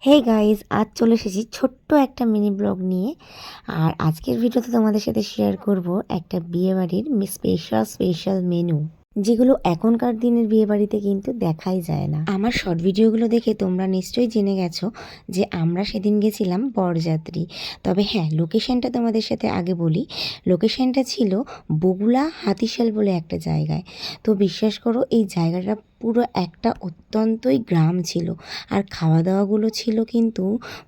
Hey guys, আজ চলে এসেছি ছোট্ট একটা মিনি ব্লগ নিয়ে। আর আজকের ভিডিওতে তোমাদের সাথে শেয়ার করব একটা বিয়েবাড়ির স্পেশাল মেনু, যেগুলো এখনকার দিনের বিয়েবাড়িতে কিন্তু দেখাই যায় না। আমার শর্ট ভিডিওগুলো দেখে তোমরা নিশ্চয়ই জেনে গেছো যে আমরা সেদিন গেছিলাম বরযাত্রী। তবে হ্যাঁ, লোকেশনটা তোমাদের সাথে আগে বলি। লোকেশনটা ছিল বগুড়া হাতিশাল বলে একটা জায়গায়। তো বিশ্বাস করো, এই জায়গাটা পুরো একটা অত্যন্তই গ্রাম ছিল। আর খাওয়া দাওয়াগুলো ছিল কিন্তু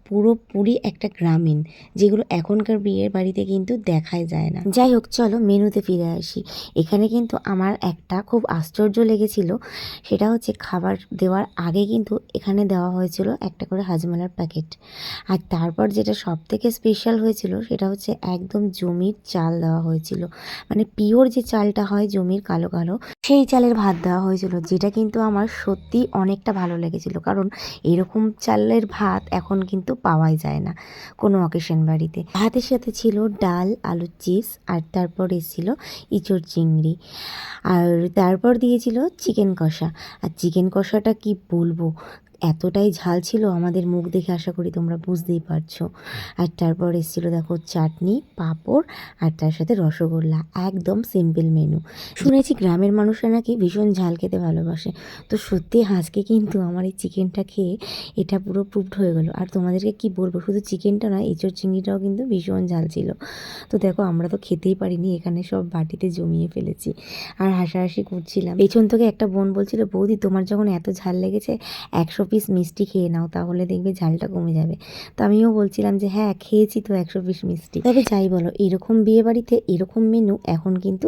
পুরোপুরি একটা গ্রামীণ, যেগুলো এখনকার বিয়ের বাড়িতে কিন্তু দেখাই যায় না। যাই হোক, চলো মেনুতে ফিরে আসি। এখানে কিন্তু আমার একটা খুব আশ্চর্য লেগেছিল। সেটা হচ্ছে খাবার দেওয়ার আগে কিন্তু এখানে দেওয়া হয়েছিল একটা করে হাজমালার প্যাকেট। আর তারপর যেটা সব থেকে স্পেশাল হয়েছিল সেটা হচ্ছে একদম জমির চাল দেওয়া হয়েছিল। মানে পিওর যে চালটা হয় জমির কালো কালো, সেই চালের ভাত দেওয়া হয়েছিল, যেটা কিন্তু আমার সত্যি অনেকটা ভালো লেগেছিল। কারণ এরকম চালের ভাত এখন কিন্তু পাওয়াই যায় না কোনো অকেশন বাড়িতে। ভাতের সাথে ছিল ডাল, আলুর চিপস, আর তারপর এসেছিল ইঁচড় চিংড়ি। আর তারপর দিয়েছিল চিকেন কষা। আর চিকেন কষাটা কি বলবো, এতটাই ঝাল ছিল, আমাদের মুখ দেখে আশা করি তোমরা বুঝতেই পারছো। আর তারপর এসেছিলো দেখো চাটনি, পাঁপড়, আর তার সাথে রসগোল্লা। একদম সিম্পল মেনু। শুনেছি গ্রামের মানুষরা নাকি ভীষণ ঝাল খেতে ভালোবাসে। তো সত্যি আজকে কিন্তু আমার এই চিকেনটা খেয়ে এটা পুরো প্রুভড হয়ে গেল। আর তোমাদেরকে কি বলবো, শুধু চিকেনটা নয়, এঁচোড় চিংড়িটাও কিন্তু ভীষণ ঝাল ছিল। তো দেখো, আমরা তো খেতেই পারিনি, এখানে সব বাটিতে জমিয়ে ফেলেছি আর হাসাহাসি করছিলাম। পেছন থেকে একটা বোন বলছিল, বৌদি তোমার যখন এত ঝাল লেগেছে 100 পিস মিষ্টি খেয়ে নাও, তাহলে দেখবে ঝালটা কমে যাবে। তো আমিও বলছিলাম যে হ্যাঁ, খেয়েছি তো 100 পিস মিষ্টি। তবে যাই বলো, এরকম বিয়ে বাড়িতে এরকম মেনু এখন কিন্তু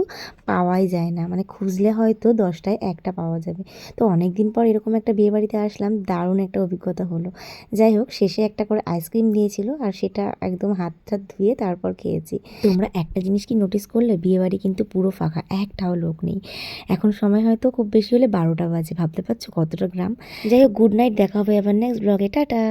পাওয়াই যায় না। মানে খুঁজলে হয়তো 10টায় একটা পাওয়া যাবে। তো অনেক দিন পর এরকম একটা বিয়ে বাড়িতে আসলাম, দারুণ একটা অভিজ্ঞতা হলো। যাই হোক, শেষে একটা করে আইসক্রিম দিয়েছিল, আর সেটা একদম হাত টাত ধুয়ে তারপর খেয়েছি। তোমরা একটা জিনিস কি নোটিস করলে, বিয়ে বাড়ি কিন্তু পুরো ফাঁকা, একটাও লোক নেই। এখন সময় হয়তো খুব বেশি হলে 12টা বাজে। ভাবতে পারছো কতটা গ্রাম। যাই হোক, গুড নাইট, দেখা হবে আবার নেক্সট ব্লগে, টাটা।